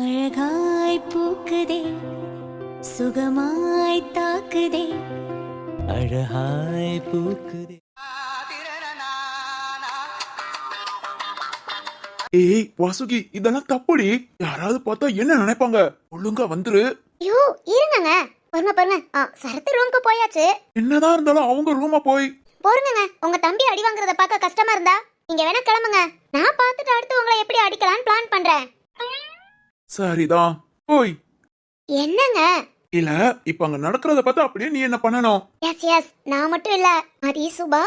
அழகாய் பூக்குதே சுகமாய் தாக்குதே அழகாய் பூக்குதே. ஏய் வாசுகி, இதெல்லாம் தப்புடி. யாராவது பார்த்தா என்ன நினைப்பாங்க? ஒழுங்கா வந்துரு. ஐயோ இருங்கங்க, பொறுங்க. சரத்து ரூமுக்கு போயாச்சு. என்னதான் இருந்தாலும் அவங்க ரூமா போய் பொறுங்கங்க, உங்க தம்பி அடி வாங்குறத பார்க்க கஷ்டமா இருந்தா நீங்க வேணா கிளம்புங்க. நான் பார்த்துட்டு அடுத்து உங்களை எப்படி அடிக்கலாம்னு பிளான் பண்றேன். சரிதான், போய். என்னங்க? இல்ல, இப்ப அங்க நடக்கிறத பார்த்தா அப்படியே நீ என்ன பண்ணணும்? எஸ் நான் மட்டும் இல்ல, அது சுபா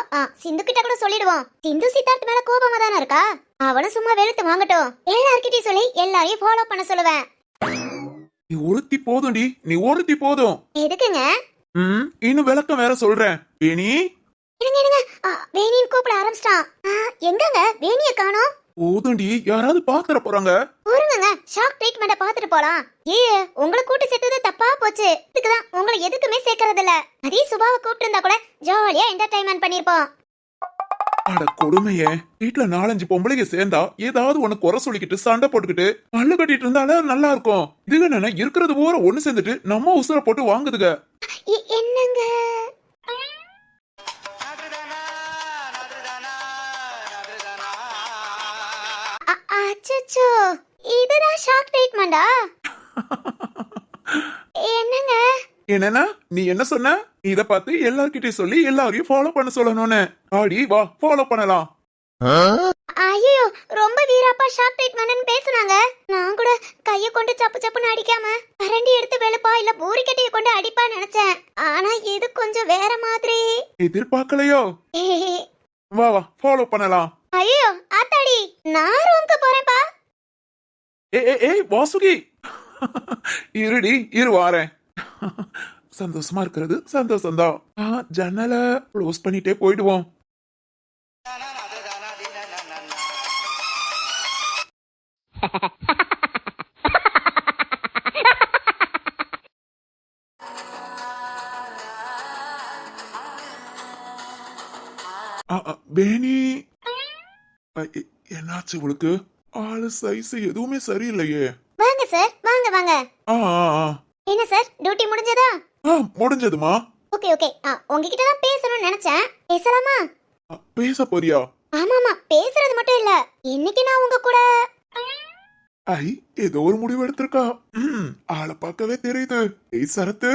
சிந்து கிட்ட கூட சொல்லிடுவோம். சிந்து சித்தார்த் மேல கோபமா தானே இருக்கா, அவனும் சும்மா வெளுத்து வாங்கட்டும். எல்லார்கிட்டயும் சொல்லி எல்லாரையும் ஃபாலோ பண்ண சொல்லுவேன். நீ ஒருத்தி போதும்டி, நீ ஒருத்தி போதும். எதுக்குங்க? இன்னும் விளக்கம் வேற சொல்றேன். வேணி இருங்க, வேணின்னு கூப்பிட ஆரம்பிச்சிட்டான். எங்கங்க வேணிய காணோம்? போதும்டி, யாராவது பாத்துற போறாங்க. ஒருங்க ஷாக் ட்ரீட்மெண்ட பாத்துட்டு போலாம். உங்களை கூட்டு சேர்த்தது தப்பா போச்சு. இதுக்குதான் உங்களை எதுக்குமே சேர்க்கறது இல்ல. அதே சுபாவை கூப்பிட்டு இருந்தா கூட ஜாலியா என்டர்டைன்மெண்ட் பண்ணிருப்போம். அட கொடுமையே, வீட்டுல 4-5 பொம்பளைங்க சேர்ந்தா ஏதாவது ஒண்ணு குறை சொல்லிக்கிட்டு சண்டை போட்டுக்கிட்டு பல்லு கட்டிட்டு இருந்தாலே நல்லா இருக்கும். இதுக என்ன இருக்கிறது போற ஒண்ணு சேர்ந்துட்டு நம்ம உசுர போட்டு வாங்குதுங்க. என்னங்க? அச்சச்சோ, இதுதான் ஷாக் ட்ரீட்மெண்டா? என்னங்க? என்னன்னா நீ என்ன சொன்ன? இத பார்த்து எல்லார்கிட்டயும் சொல்லி எல்லாரையும் ஃபாலோ பண்ண சொல்லணும்னு. ஆடி வா, ஃபாலோ பண்ணலாம். ஐயோ, ரொம்ப வீராப்பா ஷாக் ட்ரீட்மெண்ட்னு பேசுனாங்க. நான் கூட கைய கொண்டு சப்பு சப்புன்னு அடிக்காம கரண்டி எடுத்து வெளுப்பா இல்ல பூரி கட்டைய கொண்டு அடிப்பா நினைச்சேன். ஆனா இது கொஞ்சம் வேற மாதிரி. எதிர்பார்க்கலையோ? வா வா, ஃபாலோ பண்ணலாம். ஐயோ ஆத்தாடி, நான் ரூமுக்கு போறேன்ப்பா. ஏய் வாசுகி, இருடி, இரு வாரேன். சந்தோஷமா இருக்கிறது சந்தோஷம்தான். ஜன்னல க்ளோஸ் பண்ணிட்டே போயிடுவோம். பேனி, என்னாச்சு உங்களுக்கு? ஆளு சைஸ் எதுவுமே சரியில்லையே. வாங்க சார், வாங்க. என்ன சார், டியூட்டி முடிஞ்சதா? முடிஞ்சதுமா. ஓகே உங்ககிட்ட தான் பேசணும்னு நினைச்சேன். பேசலாமா? பேச போறியா? ஆமாமா, பேசுறது மட்டும் இல்ல, இன்னைக்கு நான் உங்க கூட ஏதோ ஒரு முடிவு எடுத்திருக்கா. ஆளை பார்க்கவே தெரியுது. ஏய் சரத்து,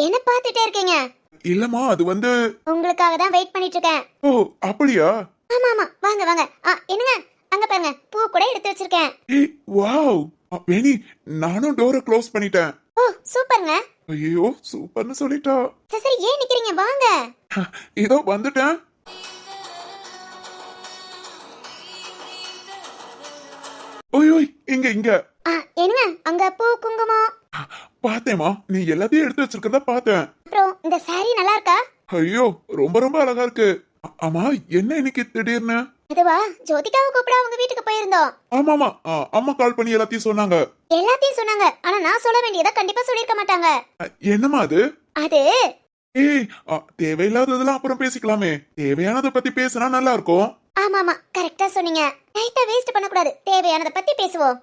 என்ன பாத்துட்டே இருக்கீங்க? இல்லம்மா, அது வந்து உங்களுக்காக தான் வெயிட் பண்ணிட்டு இருக்கேன். ஓ அப்படியா? ஆமாமா, வாங்க. என்னங்க, அங்க பாருங்க, பூ கூட எடுத்து வச்சிருக்கேன். ஏய் வாவ், வேணி, நானும் டோரை க்ளோஸ் பண்ணிட்டேன். ஓ சூப்பர்ங்க. ஐயோ சூப்பர்னு சொல்லிட்டா. சரி ஏன் நிக்கிறீங்க, வாங்க. இதோ வந்துட்டேன். ஓய் இங்க என்னங்க, அங்க பூ குங்குமம் பாத்தேமா, நீ எல்லாத்தையும் எடுத்து வச்சிருக்கறத பாத்தேன். அப்புறம் இந்த சாரி நல்லா இருக்கா? ஐயோ ரொம்ப அழகா இருக்கு. ஆமா, என்ன இன்னைக்கு திடீர்னு? அதுவா, ஜோதிகாவை கூப்பிட அவங்க வீட்டுக்கு போயிருந்தோம். ஆமாமா, அம்மா கால் பண்ணி எல்லாத்தையும் சொன்னாங்க. ஆனா நான் சொல்ல வேண்டியதை கண்டிப்பா சொல்லிருக்க மாட்டாங்க. என்னமா அது? ஏய், தேவையில்லாததெல்லாம் அப்புறம் பேசிக்கலாமே. தேவையானதை பத்தி பேசினா நல்லா இருக்கும். ஆமாமா, கரெக்டா சொன்னீங்க. டைட்டா வேஸ்ட் பண்ண கூடாது, தேவையானதை பத்தி பேசுவோம்.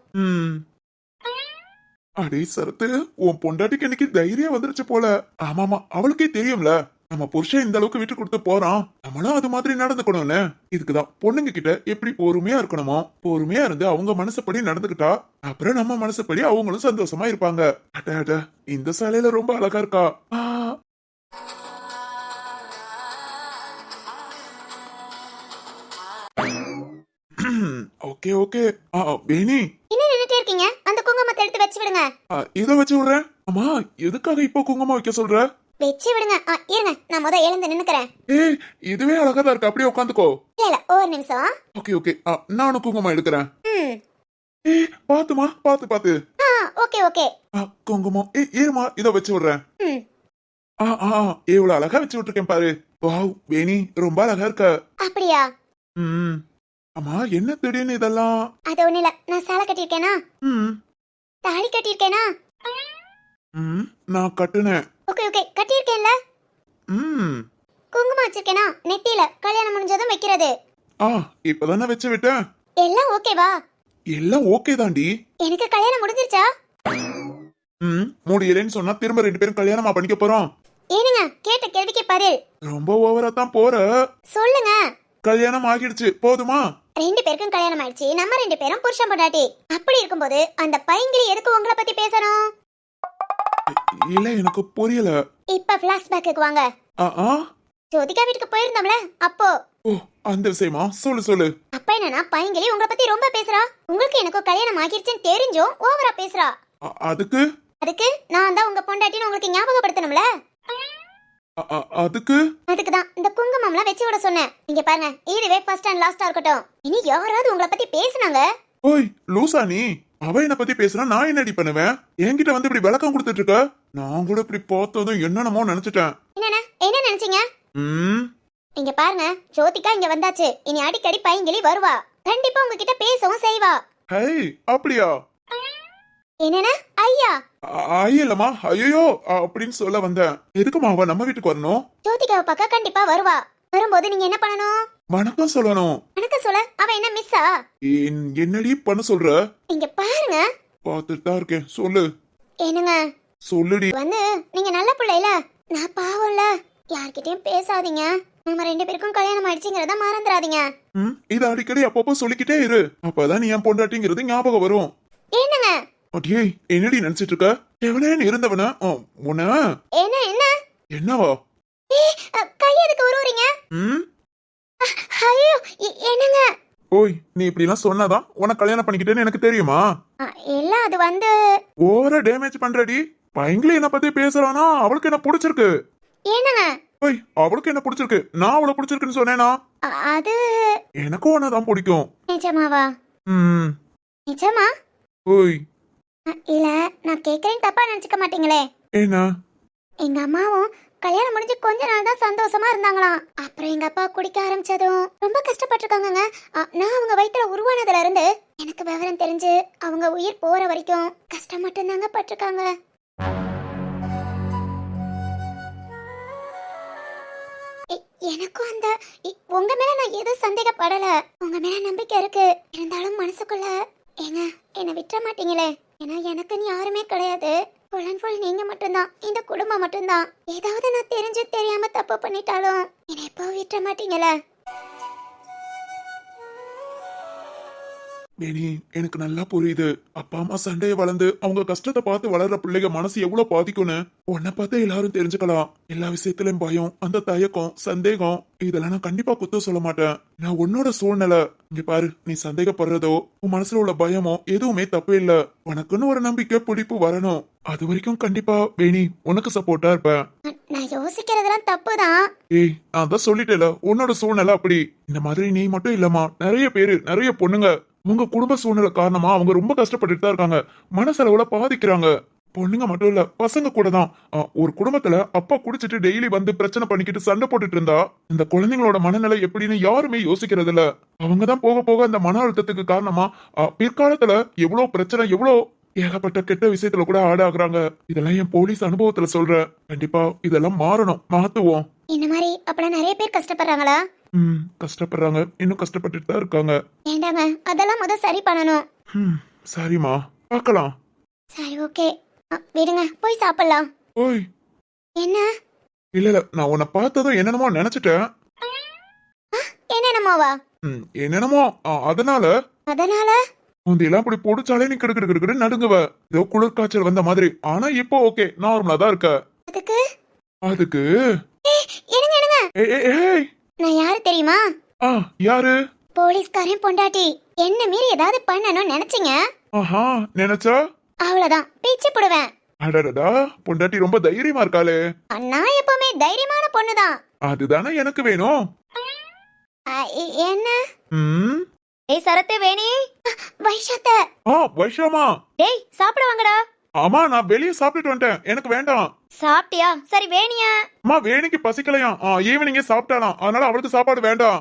அடே சரத்து, உன் பொண்டாட்டிக்கு இன்னைக்கு தைரியம் வந்துருச்சு போல. ஆமாமா, அவளுக்கே தெரியும்ல நம்ம புருஷன் இந்த அளவுக்கு விட்டு கொடுத்து போறான், நம்மளும் அது மாதிரி நடந்துக்கணும்னு. இதுக்குதான் பொண்ணுங்க கிட்ட எப்படி பொறுமையா இருக்கணுமோ, பொறுமையா இருந்து அவங்க மனசுப்படி நடந்துக்கிட்டா அப்புறம் நம்ம மனசுப்படி அவங்களும் சந்தோஷமா இருப்பாங்க. அட இந்த சாலையில ரொம்ப அழகா இருக்கா. ஓகே வேணி, என்ன நின்னுட்டே இருக்கீங்க? அந்த குங்குமத்தை எடுத்து வச்சு விடுங்க. இத வச்சு விடுறேன். அம்மா, எதுக்காக இப்போ குங்குமம் வைக்க சொல்ற? வச்சு விடுங்க. இருங்க, நான் முத எழுந்து நின்னுக்கிறேன். ஏய், இதுவே அழகா தான் இருக்கு, அப்படியே உட்காந்துக்கோ. இல்ல, ஒரு நிமிஷம். ஓகே நானும் குங்குமம் எடுக்கிறேன். ஏய் பாத்துமா, பாத்து. ஓகே. குங்குமம். ஏமா, இத வச்சு விடுறேன். எவ்வளவு அழகா வச்சு விட்டுருக்கேன் பாரு. வாவ் வேணி, ரொம்ப அழகா இருக்க. அப்படியா? அம்மா, என்ன திடீர்னு இதெல்லாம்? அது ஒண்ணு இல்ல, நான் சேலை கட்டியிருக்கேனா? தாலி கட்டியிருக்கேனா? நான் கட்டுனேன். ஓகே கட்டியிருக்கேன்ல. குங்குமம் வச்சிருக்கேனா நெத்தியில? கல்யாணம் முடிஞ்சதும் வைக்கிறது. இப்பதானே வச்சு விட்டேன். எல்லாம் ஓகேவா? எல்லாம் ஓகே தாண்டி. எனக்கு கல்யாணம் முடிஞ்சிருச்சா? முடியலன்னு சொன்னா திரும்ப 2 பேரும் கல்யாணமா பண்ணிக்க போறோம். ஏனுங்க கேட்ட கேள்விக்கு பதில் ரொம்ப ஓவரா தான் போற. சொல்லுங்க. கல்யாணம் ஆகிடுச்சு, போதுமா? 2 பேருக்கும் கல்யாணம் ஆயிடுச்சு, நம்ம 2 பேரும் புருஷன் பொண்டாட்டி. அப்படி இருக்கும்போது அந்த பையங்கிலி எதுக்கு உங்களை பத்தி பேசணும்? இல்ல, எனக்கு புரியல. இப்ப பிளாஷ்பேக்கு வாங்க. ஜோதிகா வீட்டுக்கு போயிருந்தோம்ல, அப்போ. ஓ, அந்த விஷயமா? சொல்லு சொல்லு. அப்ப என்னன்னா பையங்கிலி உங்களை பத்தி ரொம்ப பேசுறா. உங்களுக்கு எனக்கும் கல்யாணம் ஆகிடுச்சுன்னு தெரிஞ்சும் ஓவரா பேசுறா. அதுக்கு நான் தான் உங்க பொண்டாட்டின்னு உங்களுக்கு ஞாபகப்படுத்தணும்ல. அதுக்கு தான் இந்த குங்குமம்லாம் வச்சு விட சொன்னேன். இங்க பாருங்க, இதுவே ஃபர்ஸ்ட் அண்ட் லாஸ்டா இருக்கட்டும். இனி யாராவது உங்களை பத்தி பேசுனாங்க. ஓய் லூசா நீ? அவ என்ன பத்தி பேசுனா நான் என்னடி பண்ணுவேன்? என்கிட்ட வந்து இப்படி விளக்கம் கொடுத்துட்டு இருக்க. நான் கூட இப்படி பார்த்ததும் என்னென்னமோ நினைச்சிட்டேன். என்ன நினைச்சீங்க? இங்க பாருங்க, ஜோதிகா இங்க வந்தாச்சு. இனி அடிக்கடி பையங்கிலி வருவா. கண்டிப்பா உங்ககிட்ட பேசவும் செய்வா. ஹே, அப்படியா? என்னன்னா ஐயா? ஐயலமா, ஐயோ அப்படின்னு சொல்ல வந்தேன். எதுக்குமா அவ நம்ம வீட்டுக்கு வரணும்? ஜோதிகாவை பார்க்க கண்டிப்பா வருவா. வரும்போது நீங்க என்ன பண்ணணும்? வணக்கம் சொல்லணும். வணக்கம் சொல்ல அவ என்ன மிஸ்ஸா? என்னடி பண்ண சொல்ற? இங்க பாருங்க. பாத்துட்டு தான் இருக்கேன், சொல்லு. என்னங்க? சொல்லுடி. வந்து நீங்க நல்ல பிள்ளைல, நான் பாவம்ல. யார்கிட்டயும் பேசாதீங்க. நம்ம 2 பேருக்கும் கல்யாணம் ஆயிடுச்சுங்கறத மறந்துடாதீங்க. இது அடிக்கடி அப்பப்போ சொல்லிக்கிட்டே இரு. அப்பதான் நீ என் பொண்டாட்டிங்கிறது ஞாபகம் வரும். என்னங்க? அடியே, என்னடி நினைச்சிட்டு இருக்க? எவனேன்னு இருந்தவன உன்ன என்ன என்னவா? கை எதுக்கு உருவுறீங்க? ஐயோ, என்னங்க? ஓய், நீ இப்படி எல்லாம் சொன்னாதான் உனக்கு கல்யாணம் பண்ணிக்கிட்டேன்னு எனக்கு தெரியுமா? இல்ல, அது வந்து ஓவரா டேமேஜ் பண்றடி. பையங்களே என்ன பத்தி பேசுறானா? அவளுக்கு என்ன பிடிச்சிருக்கு? என்னங்க? ஓய், அவளுக்கு என்ன பிடிச்சிருக்கு? நான் அவளை பிடிச்சிருக்குன்னு சொன்னேனா? அது எனக்கும் உன்னதான் பிடிக்கும். நிஜமாவா? நிஜமா? ஓய், இல்ல, நான் கேக்குறேன் தப்பா நினைச்சுக்க மாட்டீங்களே? என்ன? எங்க அம்மாவும் கல்யாணம் முடிஞ்சு கொஞ்ச நாள் தான் சந்தோஷமா இருந்தாங்களாம். அப்புறம் எங்க அப்பா குடிக்க ஆரம்பிச்சதும் ரொம்ப கஷ்டப்பட்டிருக்காங்க. நான் அவங்க வயித்துல உருவானதுல இருந்து எனக்கு விவரம் தெரிஞ்சு அவங்க உயிர் போற வரைக்கும் கஷ்டம் மட்டும்தாங்க பட்டிருக்காங்க. எனக்கும் அந்த உங்க மேல நான் எதுவும் சந்தேகப்படல. உங்க மேல நம்பிக்கை இருக்கு. இருந்தாலும் மனசுக்குள்ள ஏங்க என்ன விட்டுற மாட்டீங்களே? ஏன்னா எனக்குன்னு யாருமே கிடையாது. ஃபுல் அண்ட் ஃபுல் நீங்க மட்டும்தான், இந்த குடும்பம் மட்டும்தான். ஏதாவது நான் தெரிஞ்சு தெரியாம தப்பு பண்ணிட்டாலும் என்னை எப்போ விட்டுற மாட்டீங்களே? வேணி, எனக்கு நல்லா புரியுது. அப்பா அம்மா சண்டைய வளர்ந்து அவங்க கஷ்டத்தை பார்த்து வளர்ற பிள்ளைங்க மனசு எவ்வளவு பாதிக்கும்னு. உன்னை பார்த்து எல்லாரும் தெரிஞ்சுக்கலாம். எல்லா விஷயத்திலயும் பயம், அந்த தயக்கம், சந்தேகம், இதெல்லாம் நான் கண்டிப்பா குத்த சொல்ல மாட்டேன். நான் உன்னோட சூழ்நிலை. இங்க பாரு, நீ சந்தேகப்படுறதோ உன் மனசுல உள்ள பயமோ எதுவுமே தப்பு இல்ல. உனக்குன்னு ஒரு நம்பிக்கை பிடிப்பு வரணும். அது வரைக்கும் கண்டிப்பா வேணி உனக்கு சப்போர்ட்டா இருப்பேன். நான் யோசிக்கிறதெல்லாம் தப்புதான். ஏய், நான் தான் சொல்லிட்டேல, உன்னோட சூழ்நிலை அப்படி. இந்த மாதிரி நீ மட்டும் இல்லம்மா, நிறைய பேரு, நிறைய பொண்ணுங்க உங்க குடும்ப சூழ்நிலை காரணமா அவங்க ரொம்ப கஷ்டப்பட்டுட்டு தான் இருக்காங்க. மனசளவுல பாதிக்கிறாங்க. பொண்ணுங்க மட்டும் இல்ல, பசங்க கூட தான். ஒரு குடும்பத்துல அப்பா குடிச்சிட்டு டெய்லி வந்து பிரச்சனை பண்ணிக்கிட்டு சண்டை போட்டுட்டு இருந்தா இந்த குழந்தைங்களோட மனநிலை எப்படின்னு யாருமே யோசிக்கிறது இல்ல. அவங்கதான் போக போக அந்த மன அழுத்தத்துக்கு காரணமா பிற்காலத்துல எவ்வளவு பிரச்சனை, எவ்வளவு ஏகப்பட்ட கெட்ட விஷயத்துல கூட ஆடாகுறாங்க. இதெல்லாம் என் போலீஸ் அனுபவத்துல சொல்றேன். கண்டிப்பா இதெல்லாம் மாறணும், மாத்துவோம். இந்த மாதிரி அப்பலாம் நிறைய பேர் கஷ்டப்படுறாங்களா? கஷ்டப்படுறாங்க, இன்னும் கஷ்டப்பட்டுட்டு தான் இருக்காங்க. ஏண்டாங்க, அதெல்லாம் முத சரி பண்ணணும். சரிம்மா, பார்க்கலாம். சரி, ஓகே, விடுங்க, போய் சாப்பிடலாம். ஓய், என்ன? இல்ல, நான் உன்னை பார்த்ததும் என்னென்னமோ நினைச்சிட்டேன். என்னென்னமோவா? என்னென்னமோ அதனால முந்தியெல்லாம் இப்படி பொடிச்சாலே நீ கிடுக்கிட்டு நடுங்குவ. ஏதோ குளிர் காய்ச்சல் வந்த மாதிரி. ஆனா இப்போ ஓகே, நார்மலா தான் இருக்க. அதுக்கு ஏய், நான் யாரு தெரியுமா? யாரு? போலீஸ்காரன் பொண்டாட்டி. என்ன மீறி ஏதாவது பண்ணணும்னு நினைச்சீங்க? நினைச்சா அவ்வளவுதான், பேச்சு போடுவேன். அடடா, பொண்டாட்டி ரொம்ப தைரியமா இருக்காளே. நான் எப்பவுமே தைரியமான பொண்ணுதான். அதுதானே எனக்கு வேணும். என்ன? ஏய் சரத்து, வேணி, வைஷாத்த. வைஷாமா, டேய் சாப்பிட வாங்கடா. ஆமா, நான் வெளியே சாப்பிட்டுட்டு வந்துட்டேன், எனக்கு வேண்டாம். சாப்பிட்டியா? சரி, வேணியா? அம்மா, வேணிக்கு பசிக்கலையா? ஈவினிங்கே சாப்பிட்டாலாம், அதனால அவளுக்கு சாப்பாடு வேண்டாம்.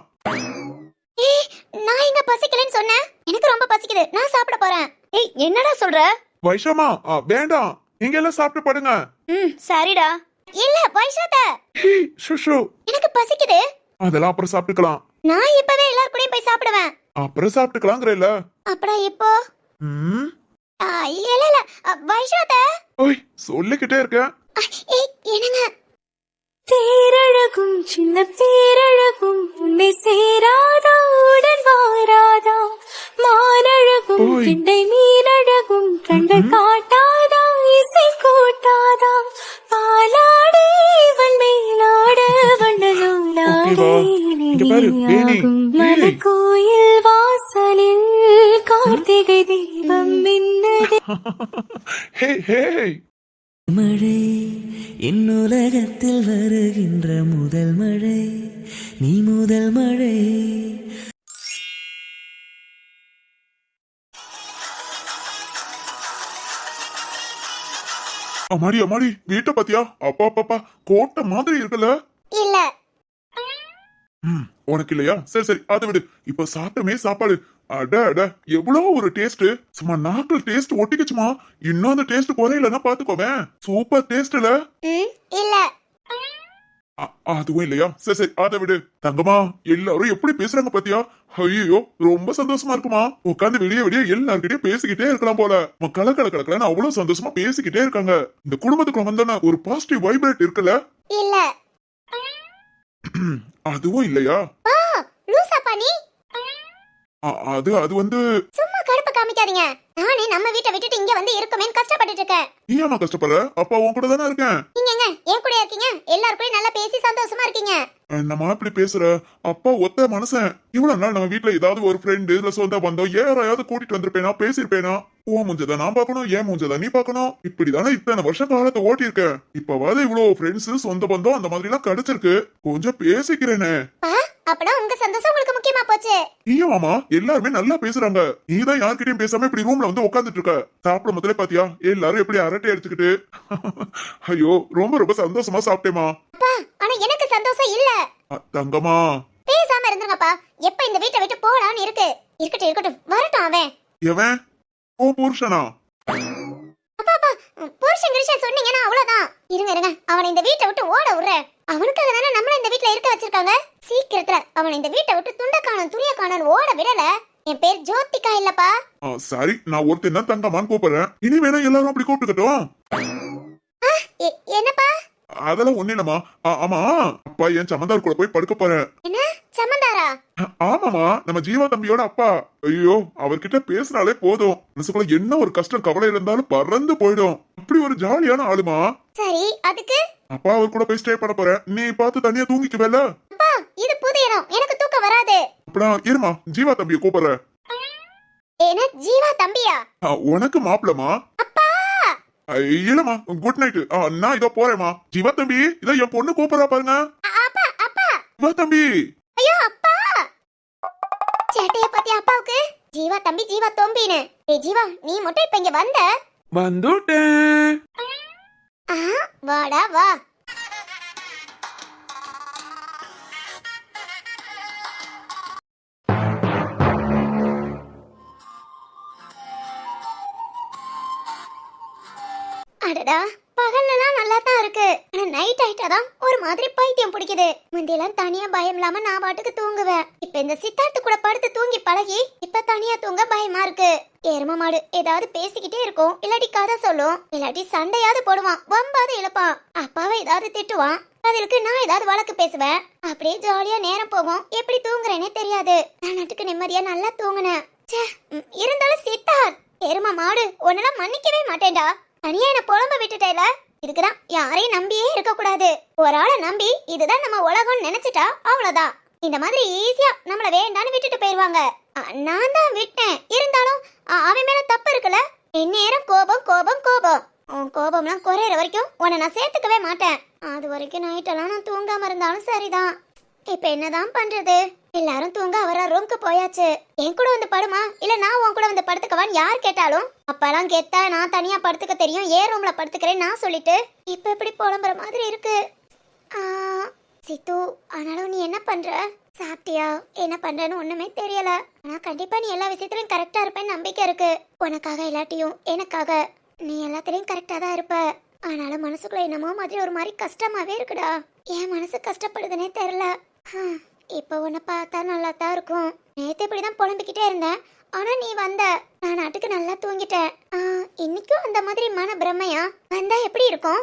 நான் எங்க பசிக்கலன்னு சொன்னேன்? எனக்கு ரொம்ப பசிக்குது, நான் சாப்பிட போறேன். ஏய், என்னடா சொல்ற? வைஷாமா, வேண்டாம், நீங்க எல்லாம் சாப்பிட்டு படுங்க. சரிடா. இல்ல வைஷாத்த, சுஷு, எனக்கு பசிக்குது. அதெல்லாம் அப்புறம் சாப்பிட்டுக்கலாம். நான் இப்பவே எல்லாரும் கூடயும் போய் சாப்பிடுவேன். அப்புறம் சாப்பிட்டுக்கலாங்கிறல்ல. அப்படா இப்போ ம். இல்ல இல்ல வைஷாத்த ஓய் சொல்லிக்கிட்டே இருக்கேன். ஏய் என்னங்க தேரழகும் சின்ன தேரழகும் உன்னை சேராதா உடன் வாராதா மானழகும் ஓய். கிண்டை மீனழகும் கண்கள் காட்டாதா இசை கூட்டாதா பாலாடே இவள் மேலாட ஓகேவா? இங்க பாரு, வேணி. வண்ணலாடும் ஏய். மலர்கோயில் வாசலில் கார்த்திகை தீபம் மின்னதே ஹே ஹே. மழை என் உலகத்தில் வருகின்ற முதல் மழை நீ முதல் மழை. அம்மாடி அம்மாடி வீட்டை பாத்தியா? அப்பா அப்பா கோட்டை மாதிரி இருக்குல்ல. இல்ல உனக்கு இல்லையா? சரி சரி அதை விடு. இப்ப சாப்பிட்டமே சாப்பாடு அட அட எவ்வளவு ஒரு டேஸ்ட். சும்மா நாக்கில் டேஸ்ட் ஒட்டிக்குச்சுமா. இன்னும் அந்த டேஸ்ட் குறையிலன்னா பாத்துக்கோவேன். சூப்பர் டேஸ்ட்ல. இல்ல அதுவும் இல்லையா? சரி சரி அதை விடு. தங்கமா எல்லாரும் எப்படி பேசுறாங்க பாத்தியா? ஐயோ ரொம்ப சந்தோஷமா இருக்குமா. உட்காந்து விடிய விடிய எல்லார்கிட்டயும் பேசிக்கிட்டே இருக்கலாம் போல. கல கல கலக்கலன்னு அவ்வளவு சந்தோஷமா பேசிக்கிட்டே இருக்காங்க. இந்த குடும்பத்துக்குள்ள வந்தோன்னா ஒரு பாசிட்டிவ் வைப்ரேட் இருக்குல்ல. இல்ல அதுவும் இல்லையா? லூசா பாணி அது அது வந்து சும்மா கடுப்பு காமிக்காதீங்க. நானே நம்ம வீட்டை விட்டுட்டு இங்க வந்து இருக்கமேன்னு கஷ்டப்பட்டுட்டு இருக்கேன். நீ ஏமா கஷ்டப்படுற? அப்பா உன் கூட தானே இருக்கேன். நீங்க எங்க என் கூட இருக்கீங்க? எல்லாரும் நல்லா பேசி சந்தோஷமா இருக்கீங்க. நம்ம இப்படி பேசுற அப்பா ஒத்த மனுஷன். இவ்வளவு நாள் நம்ம வீட்டுல ஏதாவது ஒரு ஃப்ரெண்டு இல்ல சொந்த பந்தம் யாராவது கூட்டிட்டு வந்திருப்பேனா, பேசிருப்பேனா? உன் மூஞ்சதான் நான் பாக்கணும், ஏன் மூஞ்சதான் நீ பாக்கணும். இப்படிதானே இத்தனை வருஷ காலத்தை ஓட்டி இருக்கேன். இப்பவாது இவ்வளவு ஃப்ரெண்ட்ஸ் சொந்த பந்தம் அந்த மாதிரி எல்லாம் கிடைச்சிருக்கு. கொஞ்சம் பேசிக்கிறேனே. அப்பனா உங்க சந்தோஷம் உங்களுக்கு முக்கியமா போச்சு. நீயும் மாமா எல்லாருமே நல்லா பேசுறாங்க. நீதான் யார்கிட்டயும் பேசாம இப்படி ரூம்ல வந்து உட்காந்துட்டு இருக்க. சாப்பிட முதல்ல பாத்தியா எல்லாரும் எப்படி அரட்டை எடுத்துக்கிட்டு. ஐயோ ரொம்ப ரொம்ப சந்தோஷமா சாப்பிட்டேமா. அப்பா ஆனா எனக்கு சந்தோஷம் இல்ல. தங்கமா பேசாம இருந்துங்கப்பா. எப்ப இந்த வீட்டை விட்டு போலான்னு இருக்கு. இருக்கட்டும் இருக்கட்டும் வரட்டும் அவன். எவன்? ஓ புருஷனா? அப்பா புருஷன் கிருஷன் சொன்னீங்கன்னா அவ்வளவுதான். இருங்க இருங்க அவனை இந்த வீட்டை விட்டு ஓட விடுறேன். அவனுக்காக தானே நம்மள இந்த வீட்ல இருக்க வச்சிருக்காங்க. சீக்கிரத்துல அவனை இந்த வீட்டை விட்டு துண்ட காணும் துணிய காணும் ஓட விடல. என் பேர் ஜோதிகா இல்லப்பா. சரி நான் ஒருத்தன் தான் தங்கமான்னு கூப்பிடுறேன். இனி வேணா எல்லாரும் அப்படி கூப்பிட்டுக்கட்டும். என்னப்பா? அதெல்லாம் ஒண்ணு இல்லம்மா. ஆமா அப்பா என் சமந்தார் கூட போய் படுக்க போறேன். என்ன சமந்தாரா? ஆமாமா நம்ம ஜீவா தம்பியோட அப்பா. ஐயோ அவர்கிட்ட பேசினாலே போதும் மனசுக்குள்ள என்ன ஒரு கஷ்டம் கவலை இருந்தாலும் பறந்து போயிடும். அப்படி ஒரு ஜாலியான ஆளுமா. சரி அதுக்கு அப்பா அவர் கூட போய் ஸ்டே பண்ண போறேன். நீ பார்த்து தனியா தூங்கிக்குவேல. அப்பா இது புது இடம் எனக்கு தூக்கம் வராது. அப்படின்னா இருமா ஜீவா தம்பியை கூப்பிடுறேன். என்ன ஜீவா தம்பியா? உனக்கு மாப்பிளமா? அப்பா இல்லம்மா குட் நைட். நான் இதோ போறேம்மா. ஜீவா தம்பி இதோ என் பொண்ணு கூப்பிடுறா பாருங்க. அப்பா அப்பா ஜீவா தம்பி. ஐயோ அப்பா சேட்டைய பத்தி அப்பாவுக்கு ஜீவா தம்பி ஜீவா தோம்பின்னு. ஏய் ஜீவா நீ மட்டும் இப்ப இங்க வந்த? வந்துட்டேன். வாடா வா. அடடா பகல்லலாம் நல்லா தான் இருக்கு. ஆனா நைட் ஆயிட்டாதான் ஒரு மாதிரி பைத்தியம் பிடிக்குது. முந்தியெல்லாம் தனியா பயம் இல்லாம நான் பாட்டுக்கு தூங்குவேன். இப்ப இந்த சித்தார்த்து கூட படுத்து தூங்கி பழகி இப்ப தனியா தூங்க பயமா இருக்கு. எரும மாடு ஏதாவது பேசிக்கிட்டே இருக்கும், இல்லாட்டி கதை சொல்லும், இல்லாட்டி சண்டையாவது போடுவான், வம்பாவது இழுப்பான். அப்பாவை ஏதாவது திட்டுவான், பதிலுக்கு நான் ஏதாவது வழக்கு பேசுவேன். அப்படியே ஜாலியா நேரம் போகும். எப்படி தூங்குறேனே தெரியாது. நான் நட்டுக்கு நிம்மதியா நல்லா தூங்குனேன். இருந்தாலும் சித்தார்த் எரும மாடு உன்னெல்லாம் மன்னிக்கவே மாட்டேன்டா. தனியா என்ன புலம்ப விட்டுட்டேல. இதுக்குதான் யாரையும் நம்பியே இருக்க கூடாது. ஒரு ஆளை நம்பி இதுதான் நம்ம உலகம்னு நினைச்சிட்டா அவ்வளவுதான். இந்த மாதிரி ஈஸியா நம்மள வேண்டான்னு விட்டுட்டு போயிருவாங்க. நான் தான் விட்டேன். இருந்தாலும் அவன் மேல தப்பு இருக்குல்ல. நேரம் கோபம் கோபம் கோபம். உன் கோபம்லாம் குறையிற வரைக்கும் உன்னை நான் சேர்த்துக்கவே மாட்டேன். அது வரைக்கும் நைட்டெல்லாம் நான் தூங்காம இருந்தாலும் சரிதான். இப்ப என்னதான் பண்றது? எல்லாரும் தூங்க அவர ரூம்க்கு போயாச்சு. என் கூட வந்து படுமா இல்ல நான் உன் கூட வந்து படுத்துக்கவான்னு யார் கேட்டாலும் அப்பெல்லாம் கெத்தா நான் தனியா படுத்துக்க தெரியும், ஏன் ரூம்ல படுத்துக்கிறேன் நான் சொல்லிட்டு இப்ப எப்படி புலம்புற மாதிரி இருக்கு. சித்து ஆனாலும் நீ என்ன பண்ற? சாப்பிட்டியா? என்ன பண்றேன்னு ஒண்ணுமே தெரியல. ஆனா கண்டிப்பா நீ எல்லா விஷயத்திலயும் கரெக்டா இருப்பேன்னு நம்பிக்கை இருக்கு. உனக்காக இல்லாட்டியும் எனக்காக நீ எல்லாத்திலயும் கரெக்டா தான் இருப்ப. ஆனாலும் மனசுக்குள்ள என்னமோ மாதிரி ஒரு மாதிரி கஷ்டமாவே இருக்குடா. என் மனசு கஷ்டப்படுதுன்னே தெரியல. இப்போ உன்னை பார்த்தா நல்லா தான் இருக்கும். நேத்து இப்படிதான் புலம்பிக்கிட்டே இருந்தேன், ஆனா நீ வந்த. நான் நாட்டுக்கு நல்லா தூங்கிட்டேன். இன்னைக்கும் அந்த மாதிரி மன பிரமையா வந்தா எப்படி இருக்கும்?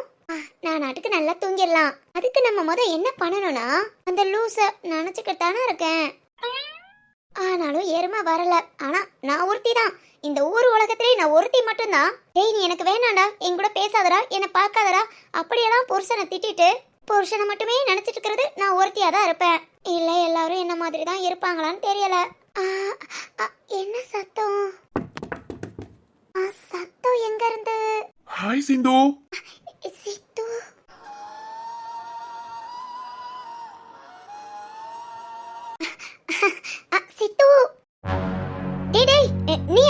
நான் நாட்டுக்கு நல்லா தூங்கிடலாம். அதுக்கு நம்ம என்ன பண்ணணும்னா அந்த லூச நினைச்சுக்கிட்டானே இருக்கேன். ஆனாலும் எருமை வரல. ஆனா நான் ஒருத்தி தான். இந்த ஊர் உலகத்திலே நான் ஒருத்தி மட்டும்தான். டேய், நீ எனக்கு வேணாண்டா, என் கூட பேசாதடா, என்ன பார்க்காதடா, அப்படியெல்லாம் புருஷனை திட்டிட்டு புருஷனை மட்டுமே நினைச்சிட்டு இருக்கிறது நான் ஒருத்தியா தான் இருப்பேன். இல்ல எல்லாரும் என்ன மாதிரி தான் இருப்பாங்களான்னு தெரியல. என்ன சத்தம்? சத்தம் எங்க இருந்து? ஹாய் சிந்து. சித்து. சித்து. டேய், நீ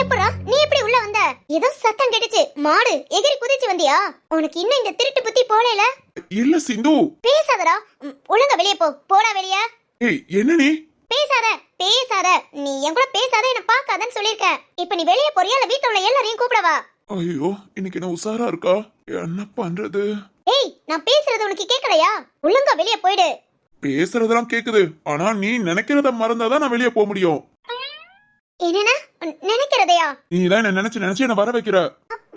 எப்படி உள்ள வந்த? ஏதோ சத்தம் கேட்டுச்சு. மாடு எகிரி குதிச்சு வந்தியா? உனக்கு இன்னும் இந்த திருட்டு புத்தி போலைல? இல்ல சிந்து. பேசாதடா, ஒழுங்கா வெளியே போடா வெளியே. ஏய், என்ன நீ? பேசாத நீ என் கூட பேசாத, என்ன பார்க்காதன்னு சொல்லிருக்கேன். இப்ப நீ வெளியே போறியா இல்ல வீட்டுல உள்ள எல்லாரையும் கூப்பிடவா? ஐயோ, இன்னைக்கு என்ன உசாரா இருக்கா? என்ன பண்றது? ஏய், நான் பேசுறது உனக்கு கேட்கலையா? ஒழுங்கா வெளியே போயிடு. பேசுறதெல்லாம் கேக்குது, ஆனா நீ நினைக்கிறத மறந்தாதான் நான் வெளியே போக முடியும். என்னன்னா நினைக்கிறதையா? நீ தான் என்ன நினைச்சு என்ன வர வைக்கிற.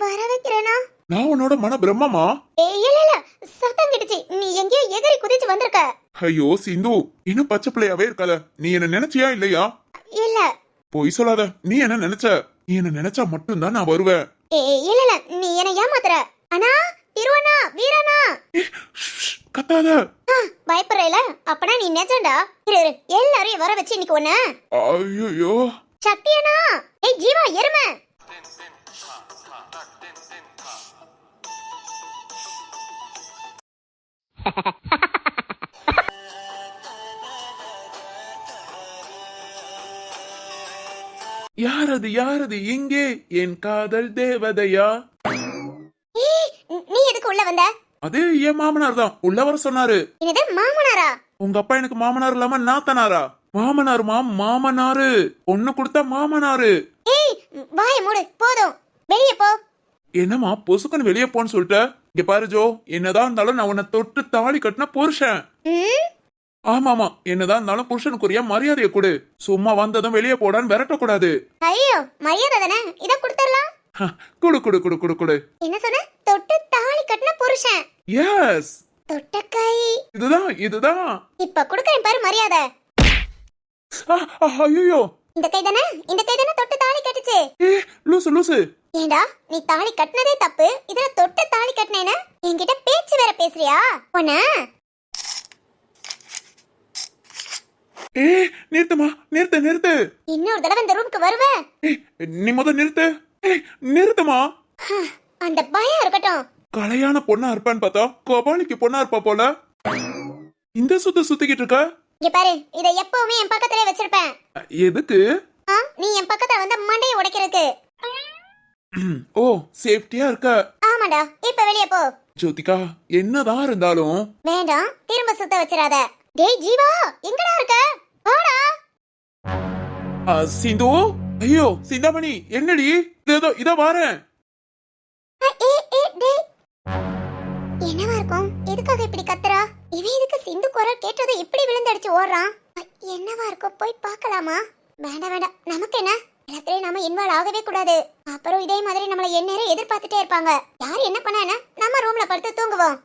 வர வைக்கிறேனா? நான் உன்னோட மன பிரம்மமா? ஏய், இல்ல சத்தம் கேட்டுச்சு. நீ எங்கேயோ எகிரி குதிச்சு வந்திருக்க. ஐயோ சிந்து, இன்னும் பச்சை பிள்ளையாவே இருக்காத. நீ என்ன நினைச்சியா இல்லையா? இல்ல. பொய் சொல்லாத. நீ என்ன நினைச்ச? நீ என்ன நினைச்சா மட்டும்தான் நான் வருவேன். ஏய், இல்ல நீ என்ன ஏமாத்துற. அண்ணா, திருவண்ணா, வீரண்ணா. கத்தாத. பயப்படுறல? அப்பனா நீ நெஜண்டா. இரு எல்லாரையும் வர வச்சு இன்னைக்கு ஒண்ணு. ஐயோ. சக்தியண்ணா. ஏய் ஜீவா, எருமை. யாரது எங்கே? என் காதல் தேவதையா? நீ எதுக்கு உள்ள வந்த? அது என் மாமனார் தான் உள்ள வர சொன்னாரு. என்னது மாமனாரா? உங்க அப்பா எனக்கு மாமனார் இல்லாம நாத்தனாரா? மாமனாரு பொண்ணு கொடுத்த மாமனாரு. ஏய், வாய மூடு, போதும், வெளியே போ. என்னமா பொசுக்குன்னு வெளியே போன்னு சொல்லிட்ட? இங்க பாரு ஜோ, என்னதான் இருந்தாலும் நான் உன்னை தொட்டு தாலி கட்டின புருஷன். ஆமாமா, என்னதான் இருந்தாலும் புருஷனுக்குரிய மரியாதையை கொடு. சும்மா வந்ததும் வெளியே போடான்னு விரட்டக்கூடாது. ஐயோ, மரியாதை தானே, இத கொடுத்துடலாம். குடு. என்ன சொன்ன? தொட்டு தாலி கட்டின புருஷன். எஸ், தொட்ட கை. இதுதான். இப்ப கொடுக்கறேன் பாரு மரியாதை. ஐயோ, இந்த கை தானே தொட்டு தாலி கட்டுச்சு. லூசு. ஏண்டா, நீ தாலி கட்டினதே தப்பு, இதுல தொட்டு தாலி கட்டினேனா? என்கிட்ட பேச்சு வேற பேசுறியா? உன்ன நிறுத்துமா, நிறுத்து. இன்னொரு தடவை இந்த ரூமுக்கு வருவ? நீ நிறுத்து. நிறுத்துமா. அந்த பயம் இருக்கட்டும். கலையான பொண்ணா இருப்பான்னு பார்த்தா கபாலிக்கு பொண்ணா இருப்பா போல. இந்த சுத்திக்கிட்டு இருக்க. இங்க பாரு, இத எப்பவுமே என் பக்கத்திலே வச்சிருப்பேன். எதுக்கு? நீ என் பக்கத்துல வந்து மண்டையை உடைக்கிறதுக்கு. ஓ, சேஃப்டியா இருக்க. ஆமாடா, இப்ப வெளியே போ. ஜோதிகா, என்னதான் இருந்தாலும் வேண்டாம், திரும்ப சுத்த வச்சிராத. டேய் ஜீவா, எங்கடா இருக்க? வாடா. சிந்து. ஐயோ சிந்தாமணி, என்னடி? இதோ வாரேன். என்னவா இருக்கும்? எதுக்காக இப்படி கத்துறா? இவன் எதுக்கு சிந்து குரல் கேட்டது இப்படி விழுந்தடிச்சு ஓடுறான்? என்னவா இருக்கும்? போய் பார்க்கலாமா? வேண்டாம், நமக்கு என்ன? எல்லாத்திலையும் நாம இன்வால்வ் ஆகவே கூடாது. அப்புறம் இதே மாதிரி நம்மள எந்நேரம் எதிர்பார்த்துட்டே இருப்பாங்க. யார் என்ன பண்ணா என்ன? நம்ம ரூம்ல படுத்து தூங்குவோம்.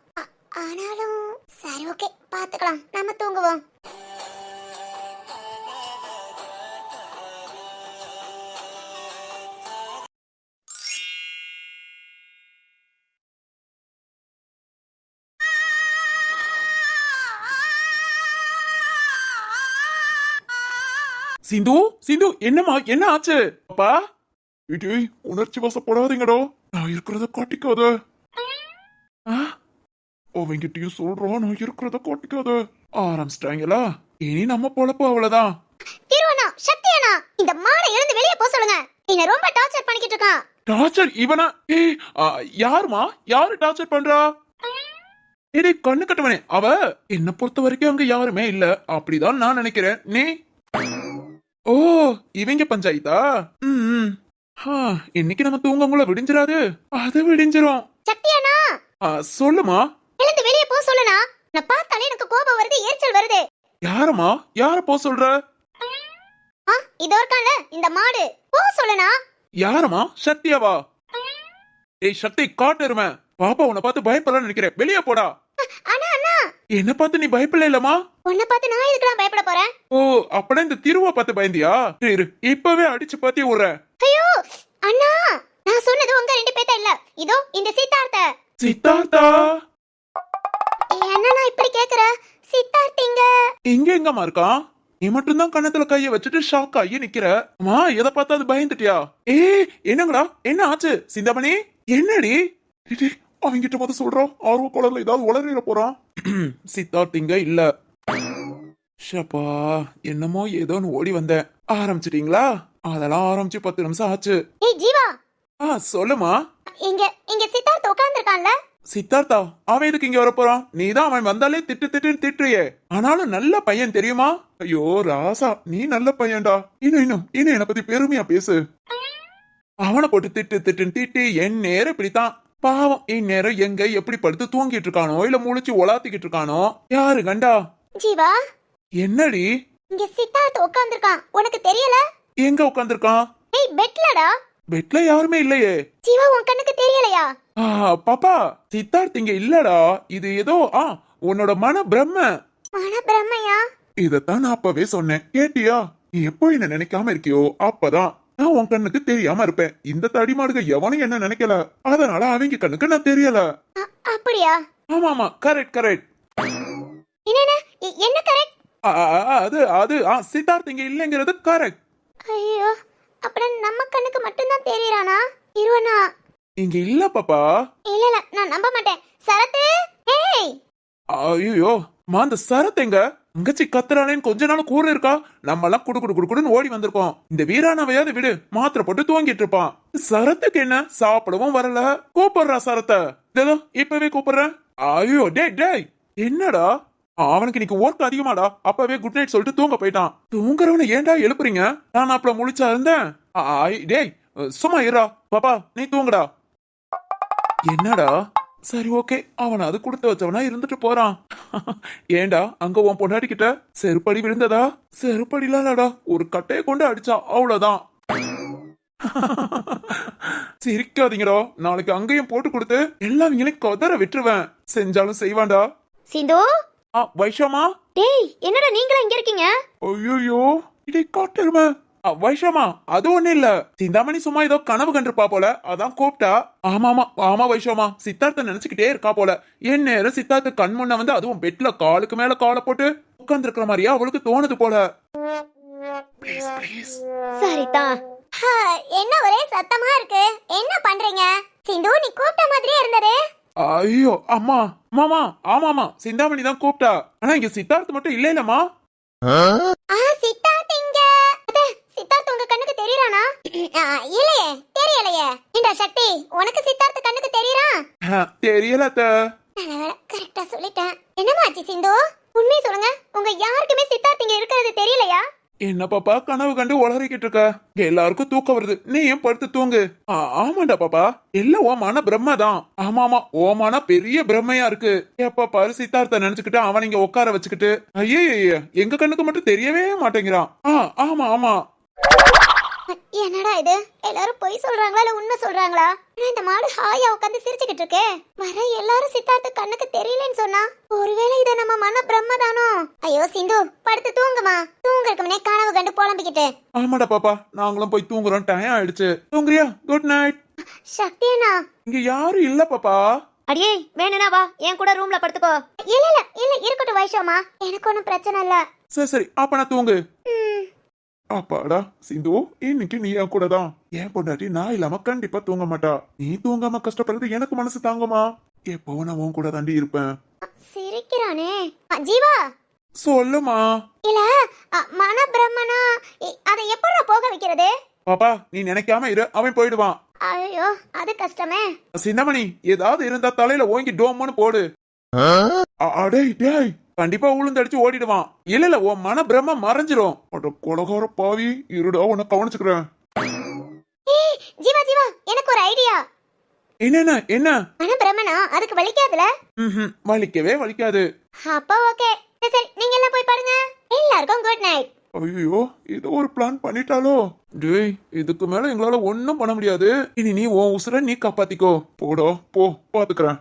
ஆனாலும் சரி, ஓகே, பாத்துக்கலாம், நம்ம தூங்குவோம். சிந்து, என்னம்மா, என்ன ஆச்சு? அப்பா, உணர்ச்சி வசப்படாதீங்கடோ. நான் இருக்கிறத காட்டிக்காத. அவங்கிட்டயும் சொல்றோம், நான் இருக்கிறத காட்டிக்காத. ஆரம்பிச்சிட்டாங்களா? இனி நம்ம பொழப்பு அவ்வளவுதான். திருவண்ணா, சக்தியண்ணா, இந்த மாடை எழுந்து வெளியே போக சொல்லுங்க. என்ன ரொம்ப டார்ச்சர் பண்ணிக்கிட்டு இருக்கான். டார்ச்சர் இவனா? யாருமா? யாரு டார்ச்சர் பண்றா? ஏய், கண்ணு கட்டவனே, அவ என்ன பொறுத்த வரைக்கும் அங்க யாருமே இல்ல, அப்படிதான் நான் நினைக்கிறேன். நீ? ஓ, இவங்க பஞ்சாயத்தா? இன்னைக்கு நம்ம தூங்கக்குள்ள விடிஞ்சிராது. அது விடிஞ்சிரும். சக்தியண்ணா, சொல்லுமா. எழுந்து வெளியே போக சொல்லுனா. நான் பார்த்தாலே எனக்கு கோபம் வருது, எரிச்சல் வருது. யாரம்மா? யார போ சொல்ற? ஆ இதோ இருக்கான்ல இந்த மாடு, போ சொல்லுனா. யாரம்மா? சக்தியாவா? ஏய் சக்தி, காட்டுருமே. பாப்பா உன்னை பார்த்து பயப்படலாம் நினைக்கிறேன், வெளியே போடா. அண்ணா அண்ணா, என்ன பார்த்து நீ பயப்படல இல்லம்மா? உன்னை பார்த்து நான் எதுக்குலாம் பயப்பட போறேன்? ஓ, அப்படா இந்த திருவா பார்த்து பயந்தியா? இரு, இப்பவே அடிச்சு பாத்தி விடுறேன். ஐயோ அண்ணா, நான் சொன்னது உங்க ரெண்டு பேத்த இல்ல, இதோ இந்த சித்தார்த்த. சித்தார்த்தா? என்னண்ணா இப்படி கேக்குற? சித்தார்த்திங்க. இங்க எங்கம்மா இருக்கான்? நீ மட்டும்தான் கண்ணத்துல கைய வச்சுட்டு ஷாக் ஆகி நிக்கிற. அம்மா, எதை பார்த்தா அது பயந்துட்டியா? என்னங்கடா, என்ன ஆச்சு சிந்தாமணி? என்னடி? அவங்கிட்ட பார்த்து சொல்றான், ஆர்வ குளர்ல ஏதாவது உளறிட போறான். சித்தார்த் இங்க இல்ல. ஷப்பா, என்னமோ ஏதோன்னு ஓடி வந்தேன். ஆரம்பிச்சிட்டீங்களா? அதெல்லாம் ஆரம்பிச்சு 10 நிமிஷம் ஆச்சு. ஏய் ஜீவா, சொல்லுமா. இங்க இங்க சித்தார்த் உட்கார்ந்திருக்கான்ல. சித்தார்த்தா? அவன் எதுக்கு இங்க வரப்போறான்? நீதான் அவன் வந்தாலே திட்டு திட்டுன்னு திட்டுறியே. ஆனாலும் நல்ல பையன் தெரியுமா? ஐயோ ராசா, நீ நல்ல பையன்டா. இன்னும் என்னை பத்தி பெருமையா பேசு. அவனை போட்டு திட்டு திட்டுன்னு திட்டு என் நேரம் இப்படித்தான். பாவம், இந்நேரம் எங்க எப்படி படுத்து தூங்கிட்டு இருக்கானோ, இல்ல முழிச்சு உலாத்திக்கிட்டு இருக்கானோ, யாரு கண்டா? ஜீவா, என்னடி? இங்க சித்தார்த் உட்கார்ந்திருக்கான், உனக்கு தெரியல? எங்க உட்காந்துருக்கான்? ஏய் பெட்லடா. பெட்ல யாருமே இல்லையே. ஜீவா, உன் கண்ணுக்கு தெரியலையா? பாப்பா, சித்தார்த் இங்க இல்லடா. இது ஏதோ உன்னோட மன பிரம்ம. மன பிரம்மையா? இதத்தான் நான் அப்பவே சொன்னேன், கேட்டியா? நீ எப்போ என்ன நினைக்காம இருக்கியோ அப்பதான் நான் உன் கண்ணுக்கு தெரியாம இருப்பேன். இந்த தடிமாடுக எவனும் என்ன நினைக்கல, அதனால அவங்க கண்ணுக்கு நான் தெரியல. அப்படியா? ஆமா, கரெக்ட். என்ன கரெக்ட்? அது சித்தார்த் இங்க இல்லைங்கிறது கரெக்ட். ஐயோ, அப்புறம் நம்ம கண்ணுக்கு மட்டும்தான் தெரியறானா? இருவனா? இங்க இல்ல பாப்பா. இல்ல, நான் நம்ப மாட்டேன். சரத்து, ஏய். ஐயோ, அந்த சரத் எங்க? அங்கச்சி கத்துறானேன்னு கொஞ்ச நாள் கூறு இருக்கா? நம்ம எல்லாம் குடுன்னு ஓடி வந்திருக்கோம். இந்த வீரானவையாவது விடு, மாத்திரை போட்டு தூங்கிட்டு இருப்பான். சரத்துக்கு என்ன? சாப்பிடவும் வரல. கூப்பிடுறா சரத்த. இதோ இப்பவே கூப்பிடுறேன். ஐயோ டேய், என்னடா? அவனுக்கு இன்னைக்கு ஒர்க் அதிகமாடா. அப்பவே குட் நைட் சொல்லிட்டு தூங்க போயிட்டான். தூங்குறவனை ஏன்டா எழுப்புறீங்க? நான் அப்பல முழிச்சா இருந்தேன். டேய் சும்மா இருடா. பாப்பா நீ தூங்குடா. என்னடா? சரி ஓகே, அவன் அது கொடுத்து வச்சவனா இருந்துட்டு போறான். ஏண்டா, அங்க உன் பொண்டாட்டி கிட்ட செருப்படி விழுந்ததா? செருப்படிலாம்டா, ஒரு கட்டையை கொண்டு அடிச்சா, அவ்வளவுதான். சிரிக்காதீங்கடா, நாளைக்கு அங்கேயும் போட்டு கொடுத்து எல்லாவங்களையும் கொதற விட்டுருவேன். செஞ்சாலும் செய்வான்டா. சிந்து, வைஷமா? டேய் என்னடா நீங்களா இங்க இருக்கீங்க? ஐயோ, இதை காட்டுருமே. வைஷமா, அது ஒண்ணு இல்ல. சிந்தாமணி சும்மா ஏதோ கனவு கண்டிருப்பா போல, அதான் கூப்பிட்டா. ஆமா வைஷமா, சித்தார்த்த நினைச்சுக்கிட்டே இருக்கா போல. என் நேரம் சித்தார்த்த கண் முன்ன வந்து அதுவும் பெட்ல காலுக்கு மேல காலை போட்டு உட்கார்ந்து இருக்கிற மாதிரியா அவளுக்கு தோணுது போல. சரிதான். என்ன ஒரே சத்தமா இருக்கு? என்ன பண்றீங்க? சிந்து, நீ கூப்பிட்ட மாதிரியே இருந்தது. ஐயோ அம்மா, ஆமாமா, சிந்தாமணி தான் கூப்பிட்டா. ஆனா இங்க சித்தார்த் மட்டும் இல்ல இல்லம்மா. சித்தார்த் இங்க. சித்தார்த் உங்க கண்ணுக்கு தெரியறானா? இல்லையே, தெரியலையே. இந்த சக்தி, உனக்கு சித்தார்த் கண்ணுக்கு தெரியறான்? தெரியல அத்த. கரெக்டா சொல்லிட்டேன். என்னமாச்சு சிந்து? உண்மையை சொல்லுங்க, உங்க யாருக்குமே சித்தார்த் இங்க இருக்கிறது தெரியலையா? என்ன பாப்பா கனவு கண்டு உளறிக்கிட்டு இருக்க? எல்லாருக்கும் தூக்கம் வருது, நீ ஏன் படுத்து தூங்கு. ஆமாண்டா பாப்பா, எல்லாம் ஓமான பிரம்ம தான். ஆமாமா, ஓமான பெரிய பிரம்மையா இருக்கு. எப்ப பாரு சித்தார்த்த நினைச்சுக்கிட்டு அவன் இங்க உட்கார வச்சுக்கிட்டு, ஐயே எங்க கண்ணுக்கு மட்டும் தெரியவே மாட்டேங்கிறான். ஆமா. என்னடா இது, எல்லாரும் பொய் சொல்றாங்களா இல்ல உண்மை சொல்றாங்களா? இந்த மாடு ஹாயா உட்கார்ந்து சிரிச்சுக்கிட்டு இருக்கே. வர எல்லாரும் சித்தார்த்த கண்ணுக்கு தெரியலன்னு சொன்னா, ஒருவேளை இத நம்ம மன பிரம்ம தானோ? ஐயோ சிந்து, படுத்து தூங்குமா. தூங்குறதுக்கு முன்னே கனவு கண்டு புலம்பிக்கிட்டு. ஆமாடா பாப்பா, நாங்களும் போய் தூங்குறோம், டைம் ஆயிடுச்சு. தூங்குறியா? Good night. சக்தியனா? இங்க யாரும் இல்ல பாப்பா. அடியே வேணுனா வா, என் கூட ரூம்ல படுத்துக்கோ. இல்ல இருக்கட்டும் வைஷமா, எனக்கு ஒண்ணும் பிரச்சனை இல்ல. சரி அப்ப நான் தூங்கு. அப்பாடா சிந்து, இன்னைக்கு நீ என் கூட தான். என் பொண்டாட்டி நான் இல்லாம கண்டிப்பா தூங்க மாட்டா. நீ தூங்காம கஷ்டப்படுறது எனக்கு மனசு தாங்குமா? எப்போ நான் உன் கூட தாண்டி இருப்பேன். சிரிக்கிறானே. ஜீவா சொல்லுமா. இல்ல மன பிரம்மனா, அதை எப்படி போக வைக்கிறது? பாப்பா நீ நினைக்காம இரு, அவன் போயிடுவான். ஐயோ அது கஷ்டமே. சின்னமணி, ஏதாவது இருந்தா தலையில ஓங்கி டோம்னு போடு. டேய் கண்டிப்பா உளுந்தடிச்சு ஓடிடுவான். இல்ல உன் மன பிரம்ம மறைஞ்சிரும். கொலகார பாவி, இருடா உன்னை கவனிச்சுக்கிறேன். ஜீவா எனக்கு ஒரு ஐடியா. என்ன? மன பிரம்மனா அதுக்கு வலிக்காதுல? வலிக்கவே வலிக்காது. அப்ப ஓகே, சரி நீங்க எல்லாம் போய் பாருங்க. எல்லாருக்கும் குட் நைட். ஐயோ ஏதோ ஒரு பிளான் பண்ணிட்டாலோ. டேய் இதுக்கு மேல எங்களால ஒண்ணும் பண்ண முடியாது. இனி நீ உன் உசுர நீ காப்பாத்திக்கோ. போடா போ, பாத்துக்கிறேன்.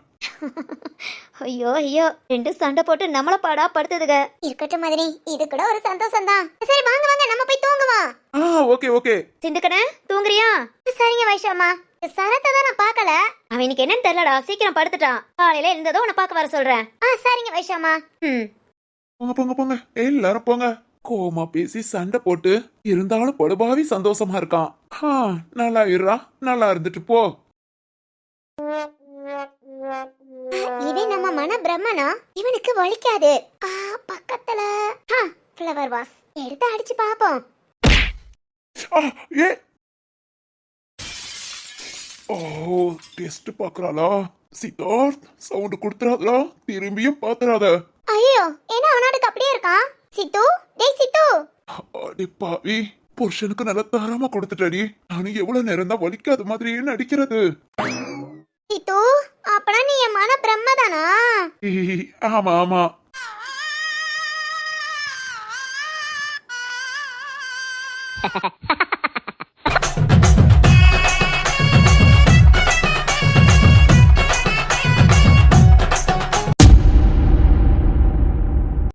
ஐயோ ஐயோ, ரெண்டு சண்டை போட்டு நம்மள பாடா படுத்துதுக. இருக்கட்டும் மதனி, இது கூட ஒரு சந்தோஷம் தான். சரி வாங்க வாங்க நம்ம போய் தூங்குவோம். Okay okay. சிந்துக்கனே தூங்குறியா? சரிங்க வைஷாமா. சரத்தை தான் நான் பார்க்கல. அவன் இன்னைக்கு என்னன்னு தெரியலடா, சீக்கிரம் படுத்துட்டான். காலையில இருந்ததோ உன்னை பார்க்க வர சொல்றேன். சரிங்க வைஷாமா. போங்க போங்க போங்க, எல்லாரும் போங்க. கோமா பேசி சண்டை போட்டு இருந்தாலும் படுபாவி சந்தோஷமா இருக்கான். நல்லா இருடா, நல்லா இருந்துட்டு போ. இவன் நம்ம மன பிரம்மனா? இவனுக்கு வலிக்காது. பக்கத்துல ஃப்ளவர் வாஸ் எடுத்து அடிச்சு பாப்போம். ஏ ஓ டெஸ்ட் பாக்குறாளா? சித்தார்த் சவுண்ட் கொடுத்துறாதா, திரும்பியும் பாத்துறாத. ஐயோ என்ன அவனாட்டுக்கு அப்படியே இருக்கான்? சித்து, டேய் சித்து. அடி பாவி, புருஷனுக்கு நல்ல தாராளமா கொடுத்துட்டடி. நானும் எவ்வளவு நேரம் தான் வலிக்காத மாதிரியே நடிக்கிறது. சித்து, அப்பனா நீ என் மன பிரம்மதானா? ஆமா ஆமா.